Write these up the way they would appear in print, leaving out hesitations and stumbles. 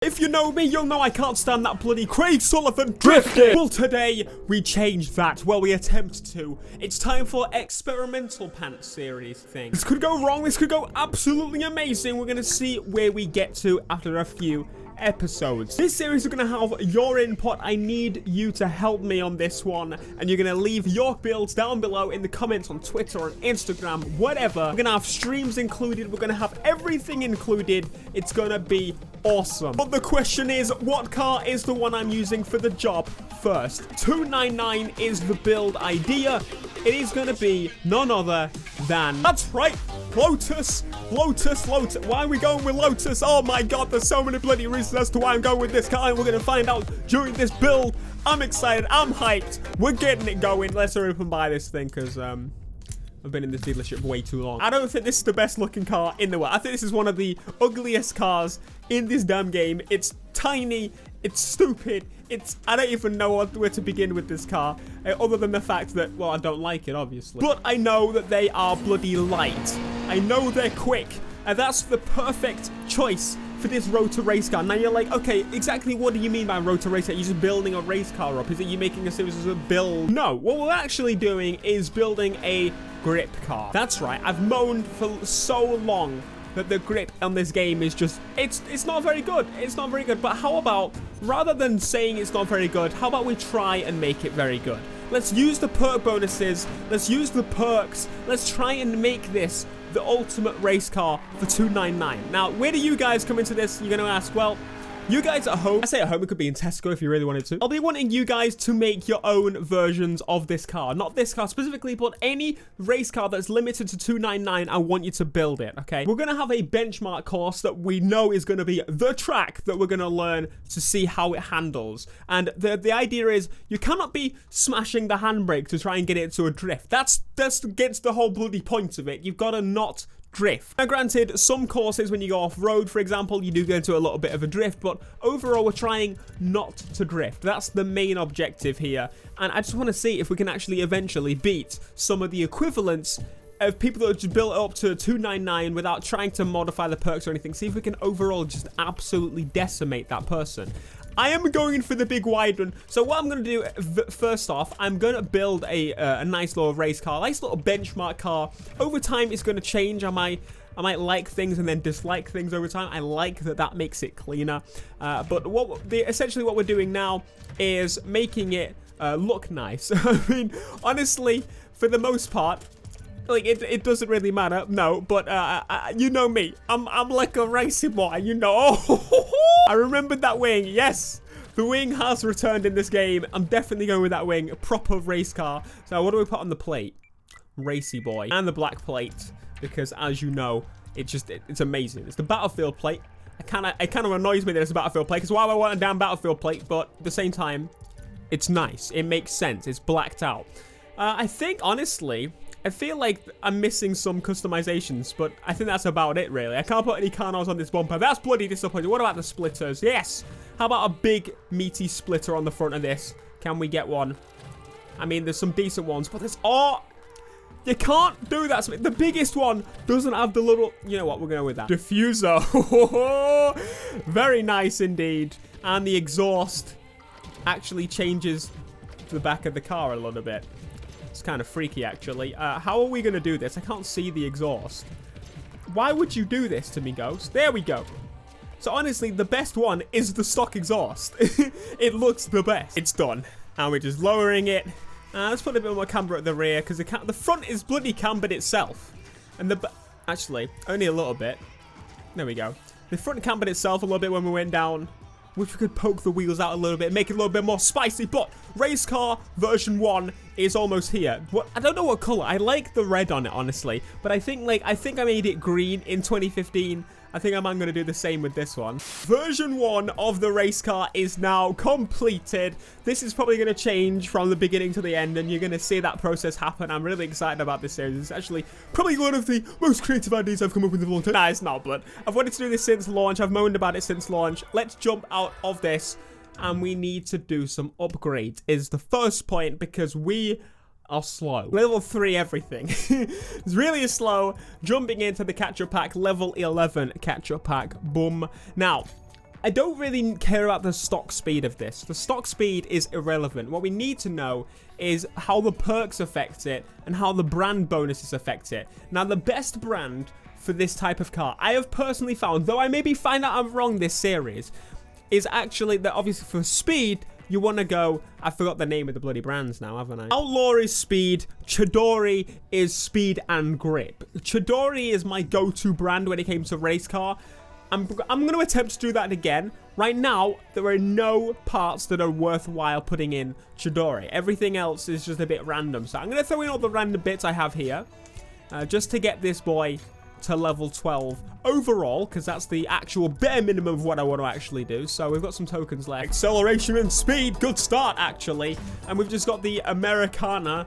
If you know me, you'll know I can't stand that bloody Craig Sullivan drifting. Well, today we changed that. Well, we attempt to. It's time for experimental pants series thing. This could go wrong. This could go absolutely amazing. We're going to see where we get to after a few episodes. This series is going to have your input. I need you to help me on this one, and you're going to leave your builds down below in the comments on Twitter, on Instagram, whatever. We're going to have streams included. We're going to have everything included. It's going to be awesome. But the question is, what car is the one I'm using for the job first? 299 is the build idea. It is going to be none other than, that's right, Lotus. Why are we going with Lotus? Oh my god, there's so many bloody reasons as to why I'm going with this car, and we're going to find out during this build. I'm excited. I'm hyped. We're getting it going. Let's hurry up and buy this thing, because I've been in this dealership way too long. I don't think this is the best looking car in the world. I think this is one of the ugliest cars in this damn game. It's tiny. It's stupid. I don't even know where to begin with this car, other than the fact that, well, I don't like it, obviously. But I know that they are bloody light. I know they're quick, and that's the perfect choice for this road to race car. Now you're like, okay, exactly what do you mean by road to race car? You're just building a race car up? Is it you making a series of build? No, what we're actually doing is building a grip car. That's right. I've moaned for so long that the grip on this game is just, it's not very good. It's not very good. But how about, rather than saying it's not very good, how about we try and make it very good? Let's use the perk bonuses. Let's use the perks. Let's try and make this the ultimate race car for 299. Now, where do you guys come into this? You're going to ask, well, you guys at home, I say at home, it could be in Tesco if you really wanted to. I'll be wanting you guys to make your own versions of this car. Not this car specifically, but any race car that's limited to 299, I want you to build it, okay? We're going to have a benchmark course that we know is going to be the track that we're going to learn to see how it handles. And the idea is you cannot be smashing the handbrake to try and get it to a drift. That's gets the whole bloody point of it. You've got to not drift. Now granted, some courses when you go off-road, for example, you do go into a little bit of a drift, but overall we're trying not to drift. That's the main objective here, and I just want to see if we can actually eventually beat some of the equivalents of people that have just built up to 299 without trying to modify the perks or anything. See if we can overall just absolutely decimate that person. I am going for the big wide one. So what I'm going to do first off, I'm going to build a nice little race car, nice little benchmark car. Over time, it's going to change. I might like things and then dislike things over time. I like that makes it cleaner. But essentially what we're doing now is making it look nice. I mean, honestly, for the most part, like it doesn't really matter, no, but you know me, I'm like a racy boy, you know. I remembered that wing. Yes, the wing has returned in this game. I'm definitely going with that wing, a proper race car. So what do we put on the plate? Racy boy. And the black plate, because as you know, it's amazing. It's the battlefield plate. It kind of annoys me that it's a battlefield plate, because why would I want a damn battlefield plate? But at the same time, it's nice. It makes sense. It's blacked out. I think, honestly, I feel like I'm missing some customizations, but I think that's about it, really. I can't put any carnos on this bumper. That's bloody disappointing. What about the splitters? Yes! How about a big, meaty splitter on the front of this? Can we get one? I mean, there's some decent ones, but there's... Oh! You can't do that. The biggest one doesn't have the little... You know what? We're going with that. Diffuser. Very nice indeed. And the exhaust actually changes to the back of the car a little bit. It's kind of freaky, actually. How are we going to do this? I can't see the exhaust. Why would you do this to me, Ghost? There we go. So, honestly, the best one is the stock exhaust. It looks the best. It's done. And we're just lowering it. Let's put a bit more camber at the rear, because the front is bloody cambered itself. And actually, only a little bit. There we go. The front cambered itself a little bit when we went down. Wish we could poke the wheels out a little bit, make it a little bit more spicy, but race car version 1 is almost here. I don't know what color. I like the red on it, honestly, but I think I made it green in 2015. I think I'm going to do the same with this one. Version 1 of the race car is now completed. This is probably going to change from the beginning to the end, and you're going to see that process happen. I'm really excited about this series. It's actually probably one of the most creative ideas I've come up with in a long time. Nah, it's not, but I've wanted to do this since launch. I've moaned about it since launch. Let's jump out of this, and we need to do some upgrades is the first point, because we are slow. Level 3 everything. It's really slow. Jumping into the catch-up pack, level 11 catch-up pack. Boom. Now, I don't really care about the stock speed of this. The stock speed is irrelevant. What we need to know is how the perks affect it and how the brand bonuses affect it. Now, the best brand for this type of car, I have personally found, though I maybe find out I'm wrong this series, is actually that obviously for speed, you want to go, I forgot the name of the bloody brands now, haven't I? Outlaw is speed, Chidori is speed and grip. Chidori is my go-to brand when it came to race car. I'm going to attempt to do that again. Right now, there are no parts that are worthwhile putting in Chidori. Everything else is just a bit random. So I'm going to throw in all the random bits I have here, just to get this boy to level 12 overall, because that's the actual bare minimum of what I want to actually do. So we've got some tokens left. Acceleration and speed, good start actually. And we've just got the Americana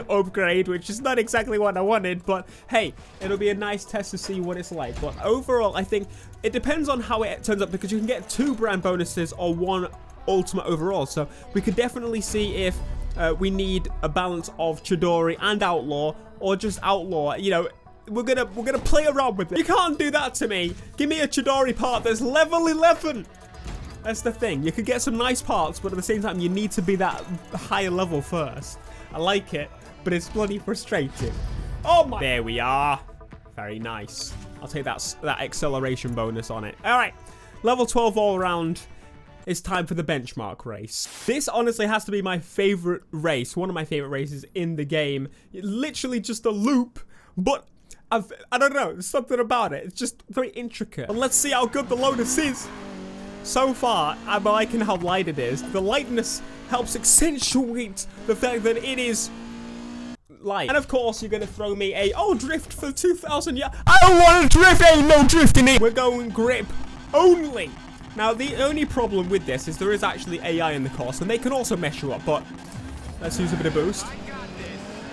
upgrade, which is not exactly what I wanted, but hey, it'll be a nice test to see what it's like. But overall, I think it depends on how it turns up, because you can get 2 brand bonuses or 1 ultimate overall. So we could definitely see if we need a balance of Chidori and Outlaw, or just Outlaw. You know, we're gonna play around with it. You can't do that to me. Give me a Chidori part that's level 11. That's the thing. You could get some nice parts, but at the same time, you need to be that higher level first. I like it, but it's bloody frustrating. Oh my! There we are. Very nice. I'll take that acceleration bonus on it. All right, level 12 all around. It's time for the benchmark race. This honestly has to be my favorite race. One of my favorite races in the game. Literally just a loop, but I don't know. There's something about it. It's just very intricate. And let's see how good the Lotus is. So far, I'm liking how light it is. The lightness helps accentuate the fact that it is light. And of course, you're going to throw me a, oh, drift for 2,000. Yeah, I don't want to drift. Ain't no drifting it. We're going grip only. Now, the only problem with this is there is actually AI in the course, and they can also mess you up. But let's use a bit of boost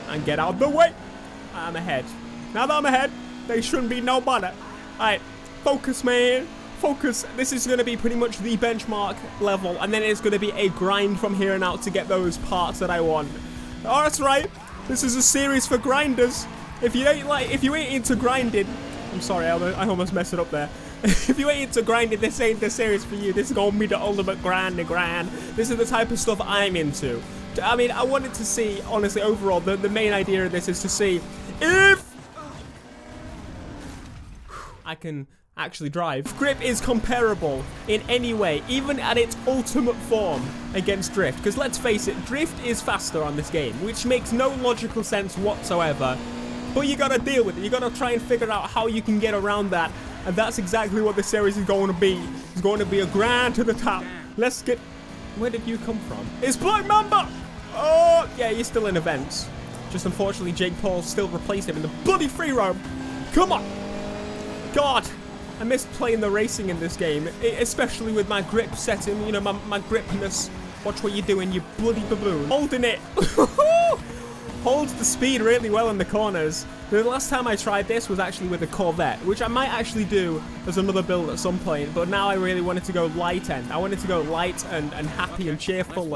and get out of the way. I'm ahead. Now that I'm ahead, they shouldn't be no bother. All right, focus, man. Focus. This is going to be pretty much the benchmark level, and then it's going to be a grind from here on out to get those parts that I want. Oh, that's right. This is a series for grinders. If you ain't into grinding, I'm sorry, I almost messed it up there. If you ain't into grinding, this ain't the series for you. This is gonna be the ultimate grind. This is the type of stuff I'm into. I mean, I wanted to see, honestly, overall, the main idea of this is to see if I can actually drive. Grip is comparable in any way, even at its ultimate form against drift. Because let's face it, drift is faster on this game, which makes no logical sense whatsoever. But you gotta deal with it. You gotta try and figure out how you can get around that. And that's exactly what the series is going to be. It's going to be a grind to the top. Let's get... Where did you come from? It's Black Mamba! Oh, yeah, he's still in events. Just unfortunately, Jake Paul still replaced him in the bloody free roam. Come on! God! I miss playing the racing in this game, especially with my grip setting, you know, my gripness. Watch what you're doing, you bloody baboon. Holding it. Holds the speed really well in the corners. The last time I tried this was actually with a Corvette, which I might actually do as another build at some point, but now I really wanted to go light end. I wanted to go light and happy and cheerful.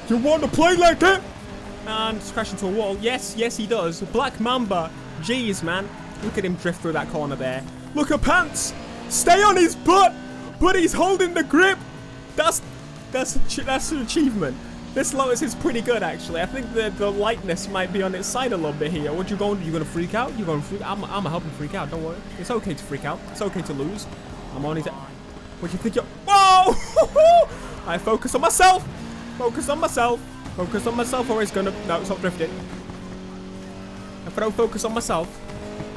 You want to play like that? And crash into a wall. Yes, yes he does. Black Mamba. Jeez, man. Look at him drift through that corner there. Look at Pants. Stay on his butt, but he's holding the grip. That's an achievement. This Lotus is pretty good, actually. I think the lightness might be on its side a little bit here. What you going to do? You going to freak out? You going to freak out? I'm going to help him freak out. Don't worry. It's okay to freak out. It's okay to lose. I'm on his... What do you think you're... Whoa! I focus on myself. Focus on myself. Focus on myself or it's going to... No, stop drifting. If I don't focus on myself,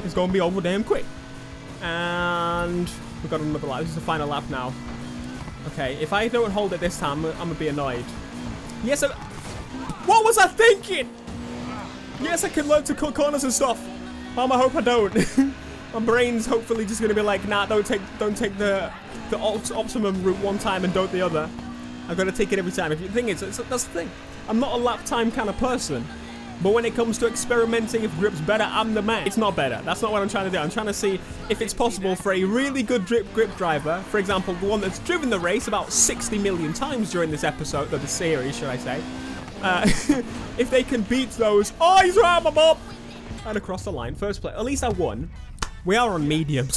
it's going to be over damn quick. And we've got another lap. This is the final lap now. Okay, if I don't hold it this time, I'm going to be annoyed. Yes, what was I thinking? Yes, I can learn to cut corners and stuff. I hope I don't. My brain's hopefully just gonna be like, nah, don't take the optimum route one time and don't the other. I've got to take it every time. If you think that's the thing. I'm not a lap time kind of person. But when it comes to experimenting, if grip's better, I'm the man. It's not better. That's not what I'm trying to do. I'm trying to see if it's possible for a really good grip driver, for example, the one that's driven the race about 60 million times during this episode, or the series, should I say, if they can beat those. Oh, he's right, my bob! And across the line, first place. At least I won. We are on medium,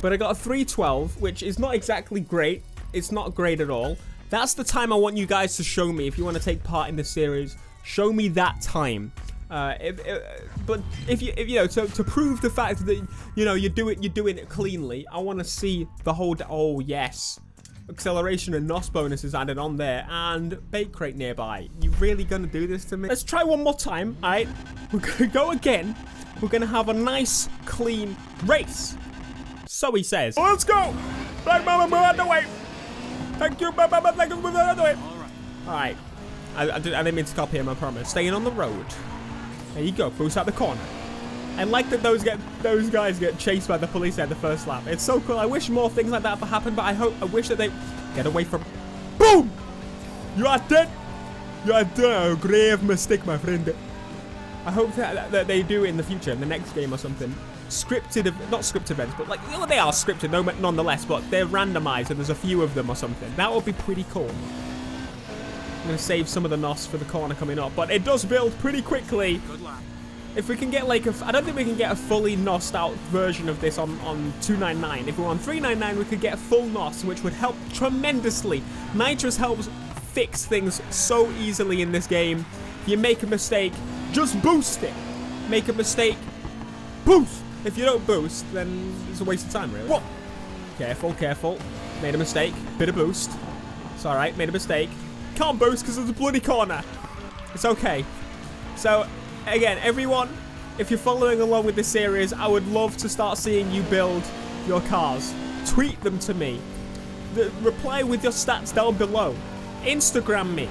but I got a 3:12, which is not exactly great. It's not great at all. That's the time I want you guys to show me if you want to take part in this series. Show me that time. But if you know, to prove the fact that you're doing it cleanly, I want to see the whole. Oh yes, acceleration and NOS bonuses added on there, and bait crate nearby. You really gonna do this to me? Let's try one more time. All right, we're gonna go again. We're gonna have a nice clean race. So he says. Oh, let's go. Black Mama, move out the way. Thank you, Mama. Thank you, move out the way. All right. I didn't mean to copy him, I promise. Staying on the road. There you go. Boost out the corner. I like that those guys get chased by the police at the first lap. It's so cool. I wish more things like that would happen, but I wish that they get away from. Boom! You are dead. You are dead. A grave mistake, my friend. I hope that they do it in the future, in the next game or something. Scripted, not scripted events, but like they are scripted, nonetheless. But they're randomized, and there's a few of them or something. That would be pretty cool. I'm going to save some of the NOS for the corner coming up, but it does build pretty quickly. Good luck. If we can get like I don't think we can get a fully NOSed out version of this on 299. If we're on 399, we could get full NOS, which would help tremendously. Nitrous helps fix things so easily in this game. If you make a mistake, just boost it. Make a mistake, boost. If you don't boost, then it's a waste of time, really. Whoa. Careful, careful. Made a mistake. Bit of boost. It's all right. Made a mistake. Can't boost because there's a bloody corner. It's okay. So, again, everyone, if you're following along with this series, I would love to start seeing you build your cars. Tweet them to me. Reply with your stats down below. Instagram me.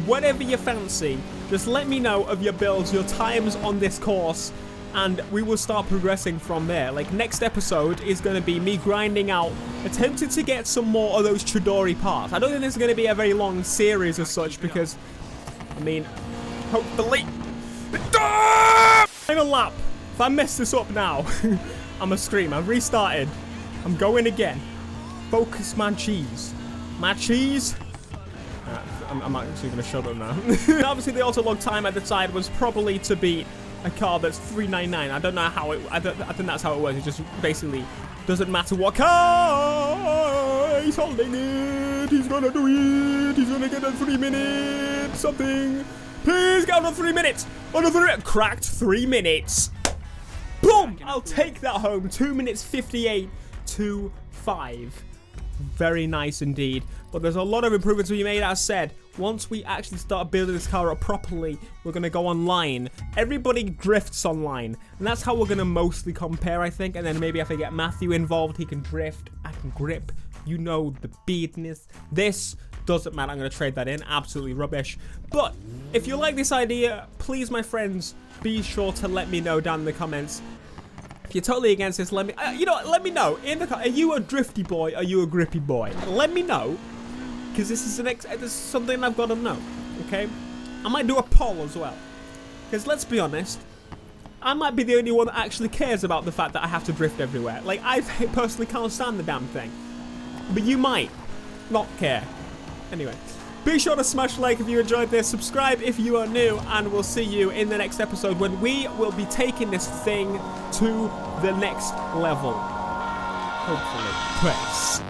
Whatever you fancy. Just let me know of your builds, your times on this course, and we will start progressing from there. Like, next episode is going to be me grinding out, attempting to get some more of those Chidori parts. I don't think this is going to be a very long series as such, because, I mean, hopefully... Final lap. If I mess this up now, I'm a scream. I've restarted. I'm going again. Focus my cheese. My cheese... I'm actually going to shut up now. Obviously, the auto-log time at the side was probably to beat a car that's 399. I don't know how it... I think that's how it works. It just basically doesn't matter what car he's holding it. He's going to do it. He's going to get a 3 minutes something. Please get on 3 minutes. Another cracked 3 minutes. Boom! I'll take that home. 2 minutes 58 to 5. Very nice indeed. But there's a lot of improvements to be made, as said. Once we actually start building this car up properly, we're going to go online. Everybody drifts online. And that's how we're going to mostly compare, I think. And then maybe if I get Matthew involved, he can drift. I can grip. You know, the beadness. This doesn't matter. I'm going to trade that in. Absolutely rubbish. But if you like this idea, please, my friends, be sure to let me know down in the comments. If you're totally against this, let me... you know what? Let me know. Are you a drifty boy? Are you a grippy boy? Let me know. Because this is something I've got to know, okay? I might do a poll as well. Because let's be honest, I might be the only one that actually cares about the fact that I have to drift everywhere. Like, I personally can't stand the damn thing. But you might not care. Anyway, be sure to smash like if you enjoyed this, subscribe if you are new, and we'll see you in the next episode when we will be taking this thing to the next level. Hopefully. Peace.